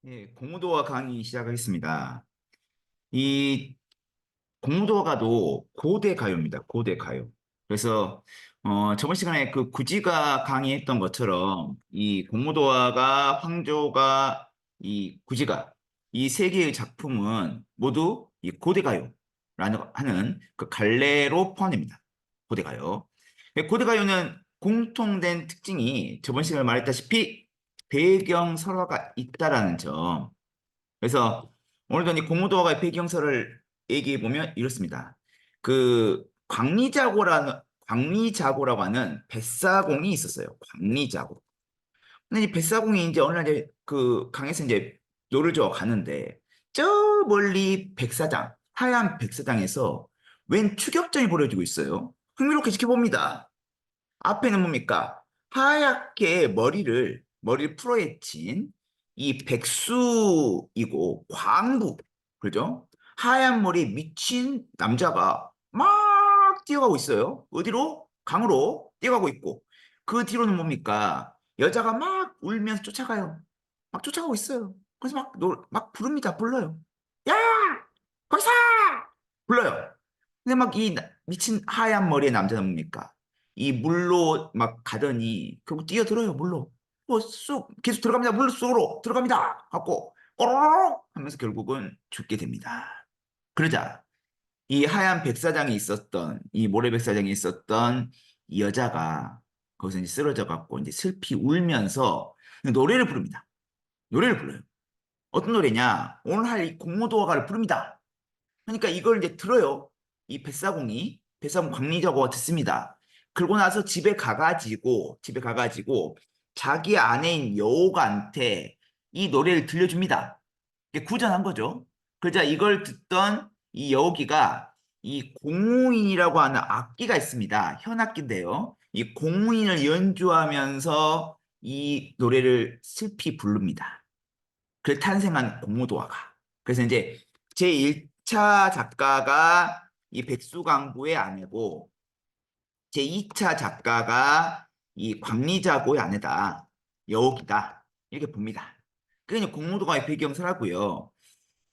예, 공무도화 강의 시작하겠습니다. 이 공무도화가도 고대 가요입니다. 고대 가요. 그래서 저번 시간에 그 구지가 강의했던 것처럼 이 공무도화가, 황조가, 이 구지가 이 세 개의 작품은 모두 이 고대 가요라는 하는 그 갈래로 포함됩니다. 고대 가요. 고대 가요는 공통된 특징이 저번 시간에 말했다시피 배경 설화가 있다라는 점. 그래서 오늘도 이 고무도화가의 배경설을 얘기해 보면 이렇습니다. 그 광리자고라고 하는 뱃사공이 있었어요. 광리자고. 근데 이 뱃사공이 이제 어느 날 이제 그 강에서 이제 노를 저어 가는데 저 멀리 백사장, 하얀 백사장에서 웬 추격전이 벌어지고 있어요. 흥미롭게 지켜봅니다. 앞에는 뭡니까? 하얗게 머리를 풀어헤친 이 백수이고 광부, 그죠? 하얀 머리 미친 남자가 막 뛰어가고 있어요. 어디로? 강으로 뛰어가고 있고. 그 뒤로는 뭡니까? 여자가 막 울면서 쫓아가요. 막 쫓아가고 있어요. 그래서 막 부릅니다. 불러요. 야! 거기서! 불러요. 근데 막 이 미친 하얀 머리의 남자는 뭡니까? 이 물로 막 가더니 결국 뛰어들어요, 물로. 쑥 계속 들어갑니다. 물 속으로 들어갑니다. 하고 꼬로록 하면서 결국은 죽게 됩니다. 그러자 이 하얀 백사장이 있었던 이 모래백사장이 있었던 이 여자가 거기서 이제 쓰러져 갖고 이제 슬피 울면서 노래를 부릅니다. 노래를 불러요. 어떤 노래냐? 오늘 할 이 공모도화가를 부릅니다. 그러니까 이걸 이제 들어요. 이 뱃사공 광리자고가 듣습니다. 그러고 나서 집에 가가지고 자기 아내인 여옥한테 이 노래를 들려줍니다. 이게 구전한 거죠. 그러자 이걸 듣던 이 여옥이가 이 공무인이라고 하는 악기가 있습니다. 현악기인데요. 이 공무인을 연주하면서 이 노래를 슬피 부릅니다. 그 탄생한 공무도화가. 그래서 이제 제1차 작가가 이 백수강부의 아내고 제2차 작가가 이 광리자고의 아내다. 여옥이다. 이렇게 봅니다. 그게 이제 공무도화의 배경설하고요.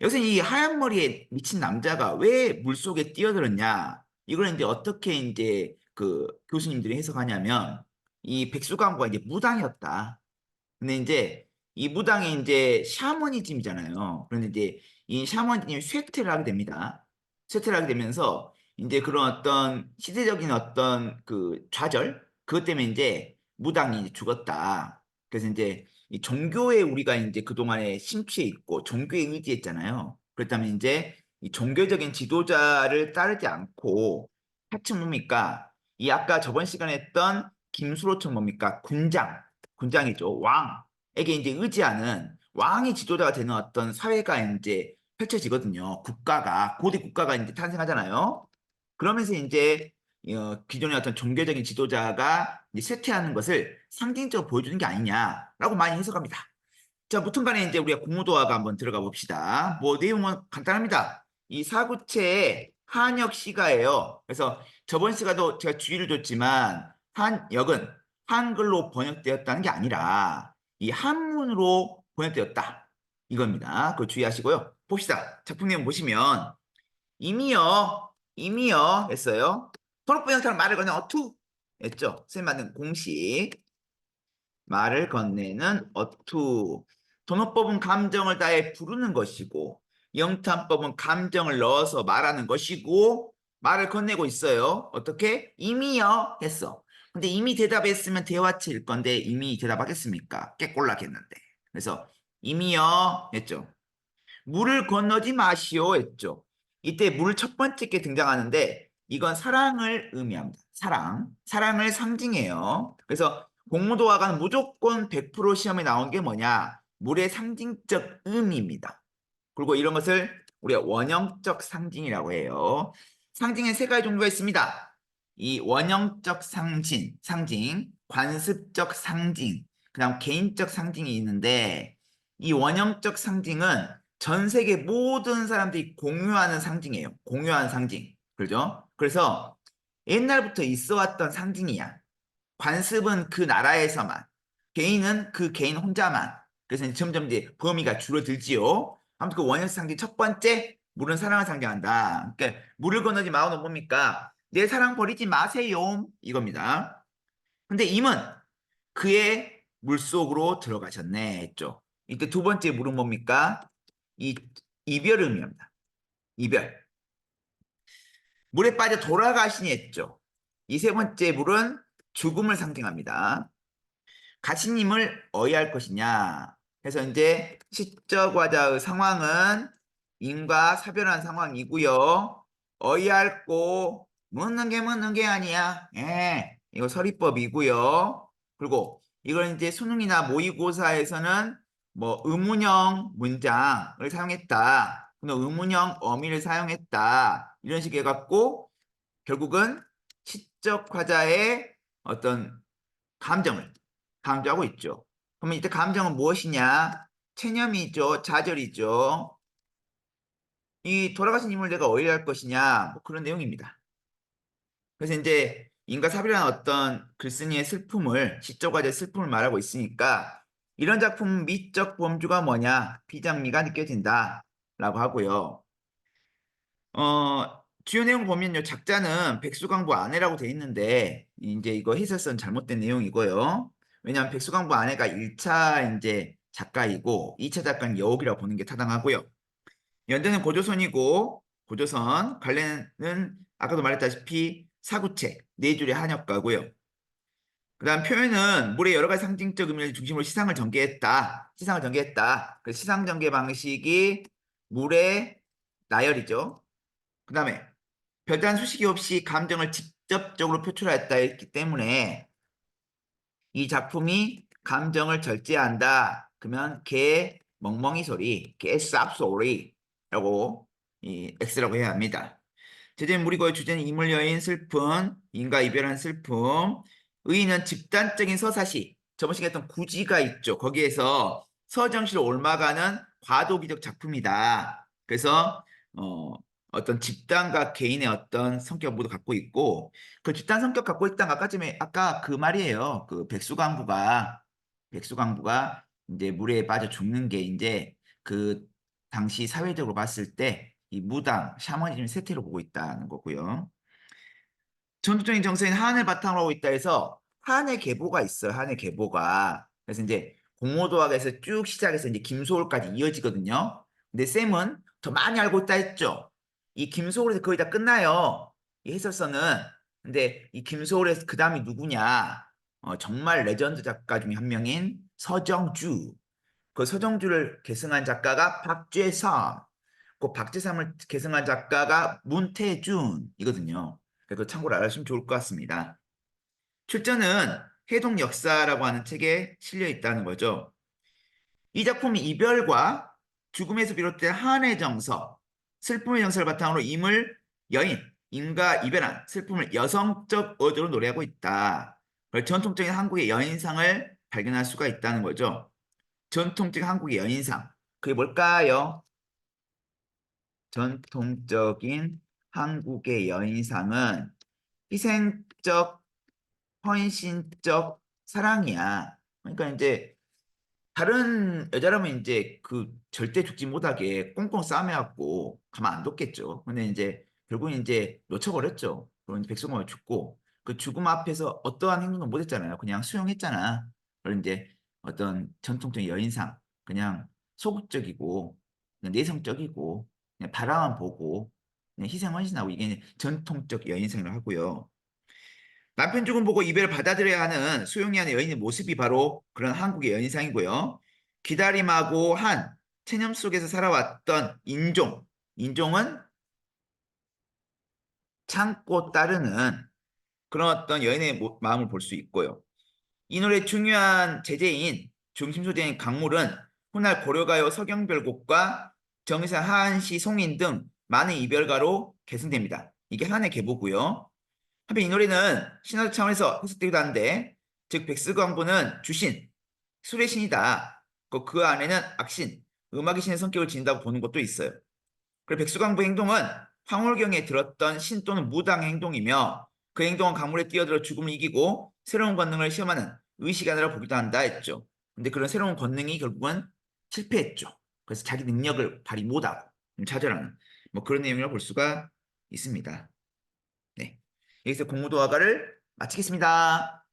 여기서 이 하얀 머리에 미친 남자가 왜 물속에 뛰어들었냐? 이걸 이제 어떻게 이제 그 교수님들이 해석하냐면 이 백수강부가 이제 무당이었다. 근데 이제 이 무당이 이제 샤머니즘이잖아요. 그런데 이제 이 샤머니즘이 쇠퇴를 하게 됩니다. 쇠퇴를 하게 되면서 이제 그런 어떤 시대적인 어떤 그 좌절 그것 때문에 이제 무당이 이제 죽었다. 그래서 이제 이 종교에 우리가 이제 그동안에 심취해 있고 종교에 의지했잖아요. 그렇다면 이제 이 종교적인 지도자를 따르지 않고 하층 뭡니까? 이 아까 저번 시간에 했던 김수로총 뭡니까? 군장이죠. 왕에게 이제 의지하는 왕이 지도자가 되는 어떤 사회가 이제 펼쳐지거든요. 고대 국가가 이제 탄생하잖아요. 그러면서 이제 기존의 어떤 종교적인 지도자가 이제 쇠퇴하는 것을 상징적으로 보여주는 게 아니냐라고 많이 해석합니다. 자, 무튼 간에 이제 우리가 공무도화가 한번 들어가 봅시다. 뭐 내용은 간단합니다. 이 사구체의 한역 시가예요. 그래서 저번 시가도 제가 주의를 줬지만 한역은 한글로 번역되었다는 게 아니라 이 한문으로 번역되었다. 이겁니다. 그거 주의하시고요. 봅시다. 작품 내용 보시면 이미여 했어요. 토록부 형태로 말을 건네 어투 했죠. 선생님 만든 공식. 말을 건네는 어투. 돈어법은 감정을 다해 부르는 것이고 영탄법은 감정을 넣어서 말하는 것이고 말을 건네고 있어요. 어떻게? 이미요 했어. 근데 이미 대답했으면 대화체일 건데 이미 대답하겠습니까? 깨꼴락했는데. 그래서 이미요 했죠. 물을 건너지 마시오 했죠. 이때 물 첫 번째 게 등장하는데 이건 사랑을 의미합니다. 사랑을 상징해요. 그래서 공무도화가는 무조건 100% 시험에 나온 게 뭐냐? 물의 상징적 의미입니다. 그리고 이런 것을 우리가 원형적 상징이라고 해요. 상징에 세 가지 종류가 있습니다. 이 원형적 상징, 관습적 상징, 그다음 개인적 상징이 있는데 이 원형적 상징은 전 세계 모든 사람들이 공유하는 상징이에요. 공유하는 상징. 그죠? 그래서 옛날부터 있어 왔던 상징이야. 관습은 그 나라에서만, 개인은 그 개인 혼자만. 그래서 이제 점점 이제 범위가 줄어들지요. 아무튼 그 원형 상징 첫 번째, 물은 사랑을 상징한다. 그러니까 물을 건너지 마오는 뭡니까? 내 사랑 버리지 마세요. 이겁니다. 근데 임은 그의 물속으로 들어가셨네 했죠. 이때 두 번째 물은 뭡니까? 이 이별 의미합니다. 이별. 물에 빠져 돌아가시니 했죠. 이 세 번째 물은 죽음을 상징합니다. 가시님을 어이할 것이냐. 해서 이제 시적화자의 상황은 인과 사별한 상황이고요. 어이할 고 묻는 게 아니야. 예, 이거 서리법이고요. 그리고 이걸 이제 수능이나 모의고사에서는 뭐 의문형 문장을 사용했다. 의문형 어미를 사용했다. 이런 식으로 해갖고 결국은 시적화자의 어떤 감정을 강조하고 있죠. 그러면 이때 감정은 무엇이냐? 체념이죠. 좌절이죠. 이 돌아가신 인물을 내가 어이할 것이냐? 뭐 그런 내용입니다. 그래서 이제 인과사별이라는 어떤 글쓴이의 슬픔을, 시적화자의 슬픔을 말하고 있으니까 이런 작품 미적 범주가 뭐냐? 비장미가 느껴진다. 라고 하고요. 주요 내용 보면요. 작자는 백수광부 아내라고 돼 있는데, 이제 이거 해설선 잘못된 내용이고요. 왜냐하면 백수광부 아내가 1차 이제 작가이고, 2차 작가는 여옥이라고 보는 게 타당하고요. 연대는 고조선이고, 고조선, 관례는 아까도 말했다시피 사구책, 네 줄의 한역가고요. 그 다음 표현은 물의 여러 가지 상징적 의미를 중심으로 시상을 전개했다. 시상을 전개했다. 그 시상 전개 방식이 물의 나열이죠. 그 다음에 별다른 수식이 없이 감정을 직접적으로 표출하였다 했기 때문에 이 작품이 감정을 절제한다. 그러면 개 멍멍이 소리, 개 쌉소리라고 이 X라고 해야 합니다. 제재는 무리고의 주제는 인물 여인 슬픔, 인과 이별한 슬픔. 의인은 집단적인 서사시, 저번 시간에 했던 구지가 있죠. 거기에서 서정시로 옮아가는 과도기적 작품이다. 그래서 어떤 집단과 개인의 어떤 성격 모두 갖고 있고 그 집단 성격 갖고 있다는 아까 그 말이에요. 그 백수강부가 이제 물에 빠져 죽는 게 이제 그 당시 사회적으로 봤을 때 이 무당, 샤머니즘 세태로 보고 있다는 거고요. 전통적인 정서인 한을 바탕으로 하고 있다 해서 한의 계보가 있어요. 한의 계보가. 그래서 이제 공모도학에서 쭉 시작해서 이제 김소월까지 이어지거든요. 근데 쌤은 더 많이 알고 있다 했죠. 이 김소월에서 거의 다 끝나요. 이 해설서는. 근데 이 김소월에서 그 다음이 누구냐? 정말 레전드 작가 중에 한 명인 서정주. 그 서정주를 계승한 작가가 박죄선. 그 박재삼을 계승한 작가가 문태준이거든요. 그래서 참고로 알아주시면 좋을 것 같습니다. 출전은 해동 역사라고 하는 책에 실려 있다는 거죠. 이 작품이 이별과 죽음에서 비롯된 한의 정서, 슬픔의 정서를 바탕으로 임을 여인, 인과 이별한 슬픔을 여성적 어조로 노래하고 있다. 전통적인 한국의 여인상을 발견할 수가 있다는 거죠. 전통적인 한국의 여인상. 그게 뭘까요? 전통적인 한국의 여인상은 희생적, 헌신적 사랑이야. 그러니까 이제 다른 여자라면 이제 그 절대 죽지 못하게 꽁꽁 싸매갖고 가만 안 뒀겠죠. 근데 이제 결국은 이제 놓쳐버렸죠. 그럼 백성을 죽고 그 죽음 앞에서 어떠한 행동도 못했잖아요. 그냥 수용했잖아. 그리고 이제 어떤 전통적인 여인상, 그냥 소극적이고 그냥 내성적이고 그냥 바라만 보고 그냥 희생 헌신하고 이게 전통적 여인상이라고 하고요. 남편 죽음 보고 이별을 받아들여야 하는 수용이 하는 여인의 모습이 바로 그런 한국의 여인상이고요. 기다림하고 한 체념 속에서 살아왔던 인종, 인종은 참고 따르는 그런 어떤 여인의 마음을 볼 수 있고요. 이 노래의 중요한 제재인 중심 소재인 강물은 훗날 고려가요 서경별곡과 정의사 하한시 송인 등 많은 이별가로 계승됩니다. 이게 한의 계보고요. 한편 이 노래는 신화적 차원에서 해석되기도 하는데 즉 백스광부는 주신, 술의 신이다. 그 안에는 악신, 음악의 신의 성격을 지닌다고 보는 것도 있어요. 그리고 백수광부 행동은 황홀경에 들었던 신 또는 무당 행동이며 그 행동은 강물에 뛰어들어 죽음을 이기고 새로운 권능을 시험하는 의식 하나로 보기도 한다 했죠. 근데 그런 새로운 권능이 결국은 실패했죠. 그래서 자기 능력을 발휘 못하고 좌절하는 뭐 그런 내용이라고 볼 수가 있습니다. 네. 여기서 공무도화가를 마치겠습니다.